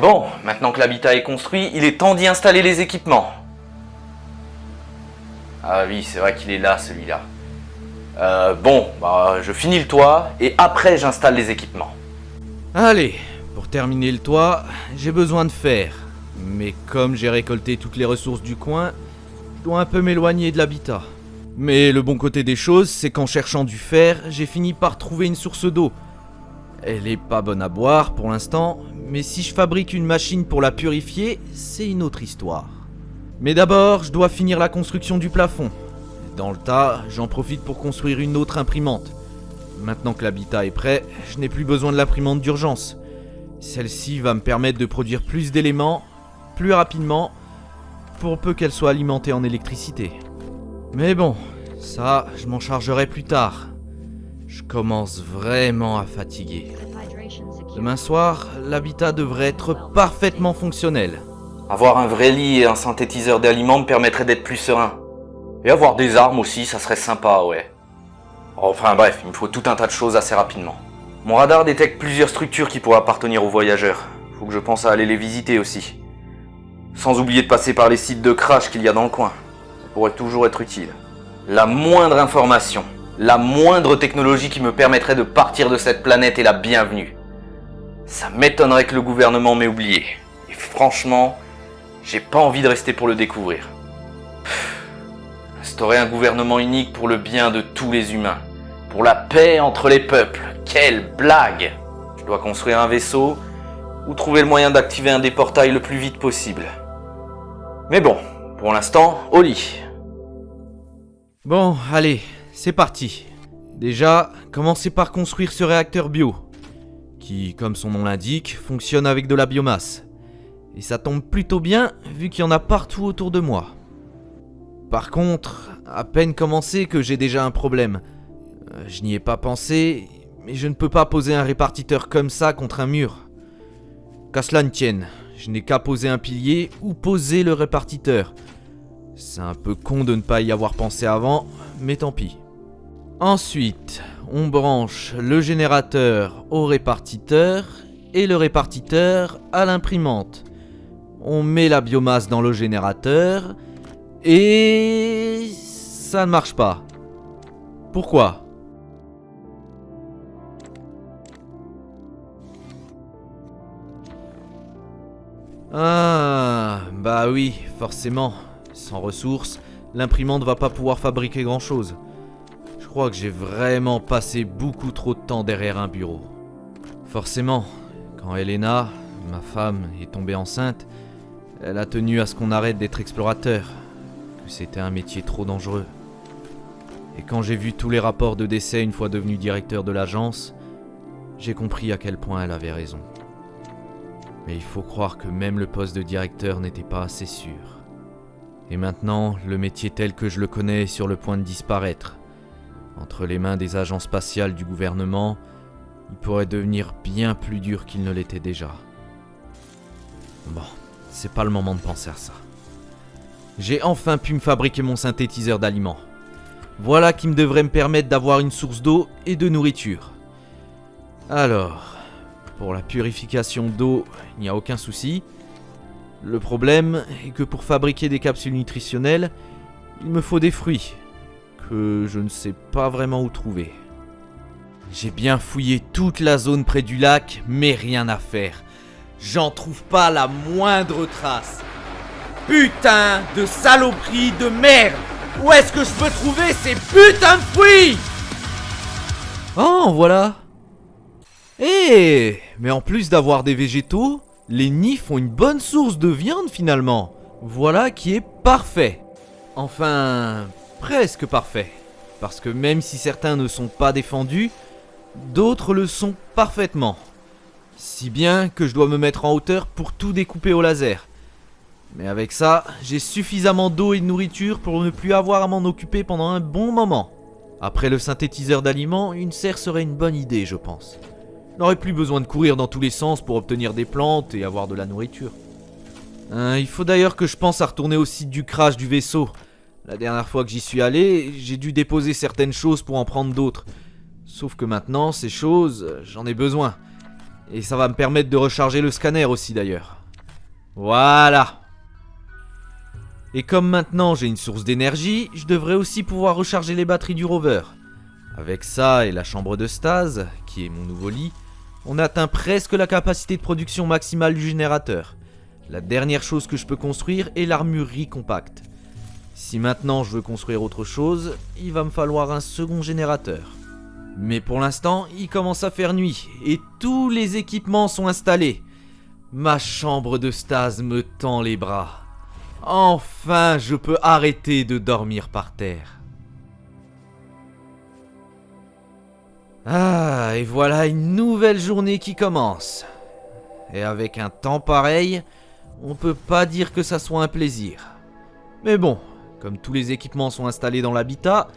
Bon, maintenant que l'habitat est construit, il est temps d'y installer les équipements. Ah oui, c'est vrai qu'il est là, celui-là. Je finis le toit et après j'installe les équipements. Allez, pour terminer le toit, j'ai besoin de fer. Mais comme j'ai récolté toutes les ressources du coin, je dois un peu m'éloigner de l'habitat. Mais le bon côté des choses, c'est qu'en cherchant du fer, j'ai fini par trouver une source d'eau. Elle est pas bonne à boire pour l'instant, mais si je fabrique une machine pour la purifier, c'est une autre histoire. Mais d'abord, je dois finir la construction du plafond. Dans le tas, j'en profite pour construire une autre imprimante. Maintenant que l'habitat est prêt, je n'ai plus besoin de l'imprimante d'urgence. Celle-ci va me permettre de produire plus d'éléments, plus rapidement, pour peu qu'elle soit alimentée en électricité. Mais bon, ça, je m'en chargerai plus tard. Je commence vraiment à fatiguer. Demain soir, l'habitat devrait être parfaitement fonctionnel. Avoir un vrai lit et un synthétiseur d'aliments me permettrait d'être plus serein. Et avoir des armes aussi, ça serait sympa, ouais. Enfin bref, il me faut tout un tas de choses assez rapidement. Mon radar détecte plusieurs structures qui pourraient appartenir aux voyageurs. Faut que je pense à aller les visiter aussi. Sans oublier de passer par les sites de crash qu'il y a dans le coin. Ça pourrait toujours être utile. La moindre information, la moindre technologie qui me permettrait de partir de cette planète est la bienvenue. Ça m'étonnerait que le gouvernement m'ait oublié. Et franchement, j'ai pas envie de rester pour le découvrir. Instaurer un gouvernement unique pour le bien de tous les humains. Pour la paix entre les peuples. Quelle blague! Je dois construire un vaisseau ou trouver le moyen d'activer un des portails le plus vite possible. Mais bon, pour l'instant, au lit. Bon, allez, c'est parti. Déjà, commencez par construire ce réacteur bio, qui, comme son nom l'indique, fonctionne avec de la biomasse. Et ça tombe plutôt bien, vu qu'il y en a partout autour de moi. Par contre, à peine commencé que j'ai déjà un problème. Je n'y ai pas pensé, mais je ne peux pas poser un répartiteur comme ça contre un mur. Qu'à cela ne tienne, je n'ai qu'à poser un pilier ou poser le répartiteur. C'est un peu con de ne pas y avoir pensé avant, mais tant pis. Ensuite, on branche le générateur au répartiteur et le répartiteur à l'imprimante. On met la biomasse dans le générateur et ça ne marche pas. Pourquoi ? Ah, bah oui, forcément. Sans ressources, l'imprimante va pas pouvoir fabriquer grand chose. Je crois que j'ai vraiment passé beaucoup trop de temps derrière un bureau. Forcément, quand Elena, ma femme, est tombée enceinte, elle a tenu à ce qu'on arrête d'être explorateur, que c'était un métier trop dangereux. Et quand j'ai vu tous les rapports de décès une fois devenu directeur de l'agence, j'ai compris à quel point elle avait raison. Mais il faut croire que même le poste de directeur n'était pas assez sûr. Et maintenant, le métier tel que je le connais est sur le point de disparaître. Entre les mains des agences spatiales du gouvernement, il pourrait devenir bien plus dur qu'il ne l'était déjà. Bon, c'est pas le moment de penser à ça. J'ai enfin pu me fabriquer mon synthétiseur d'aliments. Voilà qui me devrait me permettre d'avoir une source d'eau et de nourriture. Alors, pour la purification d'eau, il n'y a aucun souci. Le problème est que pour fabriquer des capsules nutritionnelles, il me faut des fruits, que je ne sais pas vraiment où trouver. J'ai bien fouillé toute la zone près du lac, mais rien à faire. J'en trouve pas la moindre trace. Putain de saloperie de merde! Où est-ce que je peux trouver ces putains de fruits? Oh, voilà! Mais en plus d'avoir des végétaux, les nids font une bonne source de viande finalement. Voilà qui est parfait. Enfin, presque parfait. Parce que même si certains ne sont pas défendus, d'autres le sont parfaitement. Si bien que je dois me mettre en hauteur pour tout découper au laser. Mais avec ça, j'ai suffisamment d'eau et de nourriture pour ne plus avoir à m'en occuper pendant un bon moment. Après le synthétiseur d'aliments, une serre serait une bonne idée, je pense. Je n'aurais plus besoin de courir dans tous les sens pour obtenir des plantes et avoir de la nourriture. Il faut d'ailleurs que je pense à retourner au site du crash du vaisseau. La dernière fois que j'y suis allé, j'ai dû déposer certaines choses pour en prendre d'autres. Sauf que maintenant, ces choses, j'en ai besoin. Et ça va me permettre de recharger le scanner aussi d'ailleurs. Voilà. Et comme maintenant j'ai une source d'énergie, je devrais aussi pouvoir recharger les batteries du rover. Avec ça et la chambre de stase, qui est mon nouveau lit, on atteint presque la capacité de production maximale du générateur. La dernière chose que je peux construire est l'armurerie compacte. Si maintenant je veux construire autre chose, il va me falloir un second générateur. Mais pour l'instant, il commence à faire nuit et tous les équipements sont installés. Ma chambre de stase me tend les bras. Enfin, je peux arrêter de dormir par terre. Ah, et voilà une nouvelle journée qui commence. Et avec un temps pareil, on peut pas dire que ça soit un plaisir. Mais bon, comme tous les équipements sont installés dans l'habitat,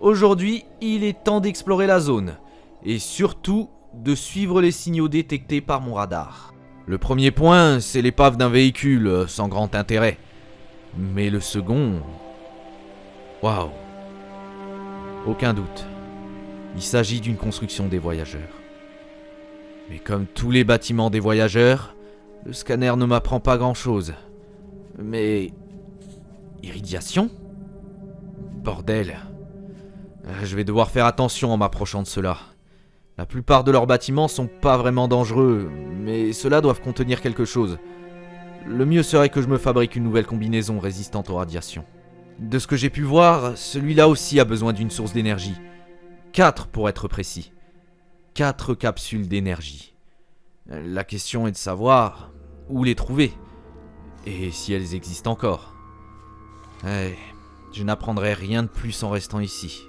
aujourd'hui, il est temps d'explorer la zone. Et surtout, de suivre les signaux détectés par mon radar. Le premier point, c'est l'épave d'un véhicule sans grand intérêt. Mais le second... Waouh. Aucun doute. Il s'agit d'une construction des voyageurs. Mais comme tous les bâtiments des voyageurs, le scanner ne m'apprend pas grand-chose. Mais... Irradiation ? Bordel. Je vais devoir faire attention en m'approchant de cela. La plupart de leurs bâtiments sont pas vraiment dangereux, mais ceux-là doivent contenir quelque chose. Le mieux serait que je me fabrique une nouvelle combinaison résistante aux radiations. De ce que j'ai pu voir, celui-là aussi a besoin d'une source d'énergie. 4 pour être précis. 4 capsules d'énergie. La question est de savoir où les trouver. Et si elles existent encore. Je n'apprendrai rien de plus en restant ici.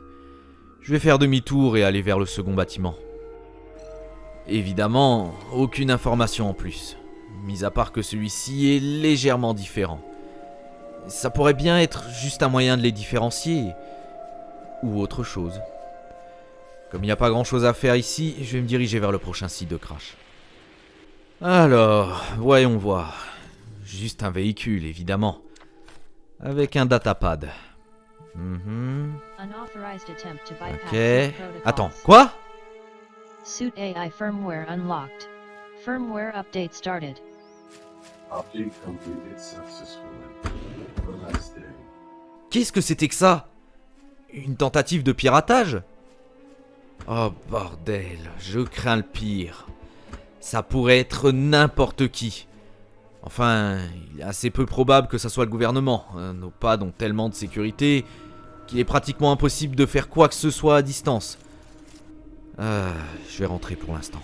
Je vais faire demi-tour et aller vers le second bâtiment. Évidemment, aucune information en plus. Mis à part que celui-ci est légèrement différent. Ça pourrait bien être juste un moyen de les différencier. Ou autre chose. Comme il n'y a pas grand chose à faire ici, je vais me diriger vers le prochain site de crash. Alors, voyons voir. Juste un véhicule, évidemment. Avec un datapad. Ok. Attends, quoi ? Suit AI firmware unlocked. Firmware update started. Update completed successfully. The last day. Qu'est-ce que c'était que ça ? Une tentative de piratage ? Oh bordel, je crains le pire. Ça pourrait être n'importe qui. Enfin, il est assez peu probable que ça soit le gouvernement. Nos pads ont tellement de sécurité qu'il est pratiquement impossible de faire quoi que ce soit à distance. Je vais rentrer pour l'instant.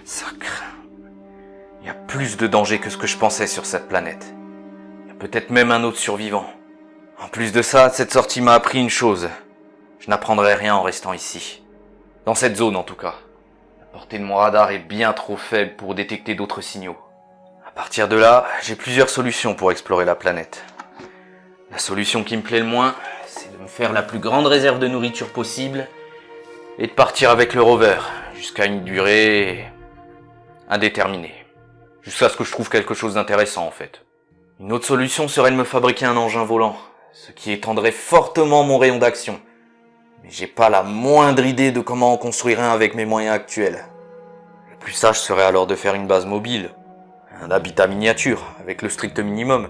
Ça craint. Il y a plus de danger que ce que je pensais sur cette planète. Il y a peut-être même un autre survivant. En plus de ça, cette sortie m'a appris une chose. Je n'apprendrai rien en restant ici. Dans cette zone en tout cas. La portée de mon radar est bien trop faible pour détecter d'autres signaux. À partir de là, j'ai plusieurs solutions pour explorer la planète. La solution qui me plaît le moins, c'est de me faire la plus grande réserve de nourriture possible et de partir avec le rover jusqu'à une durée indéterminée. Jusqu'à ce que je trouve quelque chose d'intéressant en fait. Une autre solution serait de me fabriquer un engin volant, ce qui étendrait fortement mon rayon d'action. Mais j'ai pas la moindre idée de comment en construire un avec mes moyens actuels. Le plus sage serait alors de faire une base mobile, un habitat miniature avec le strict minimum,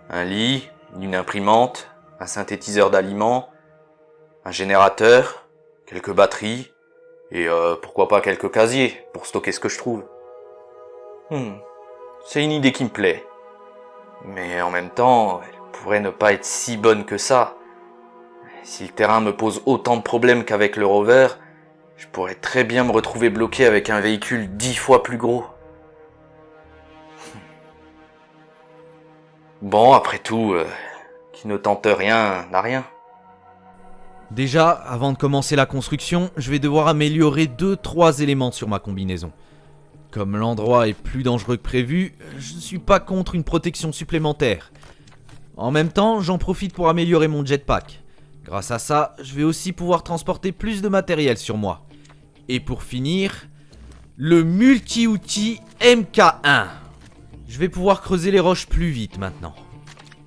un lit, une imprimante, un synthétiseur d'aliments, un générateur, quelques batteries, et pourquoi pas quelques casiers pour stocker ce que je trouve. C'est une idée qui me plaît. Mais en même temps, elle pourrait ne pas être si bonne que ça. Si le terrain me pose autant de problèmes qu'avec le rover, je pourrais très bien me retrouver bloqué avec un véhicule 10 fois plus gros. Bon, après tout, qui ne tente rien n'a rien. Déjà, avant de commencer la construction, je vais devoir améliorer 2-3 éléments sur ma combinaison. Comme l'endroit est plus dangereux que prévu, je ne suis pas contre une protection supplémentaire. En même temps, j'en profite pour améliorer mon jetpack. Grâce à ça, je vais aussi pouvoir transporter plus de matériel sur moi. Et pour finir, le multi-outil MK1. Je vais pouvoir creuser les roches plus vite maintenant.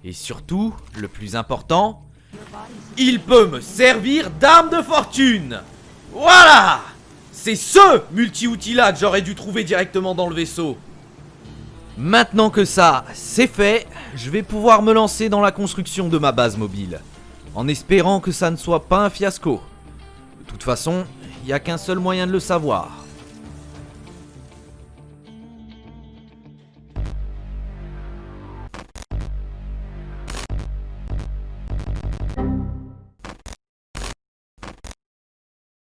Et surtout, le plus important, il peut me servir d'arme de fortune. Voilà! C'est ce multi-outil là que j'aurais dû trouver directement dans le vaisseau. Maintenant que ça, c'est fait, je vais pouvoir me lancer dans la construction de ma base mobile. En espérant que ça ne soit pas un fiasco. De toute façon, il n'y a qu'un seul moyen de le savoir.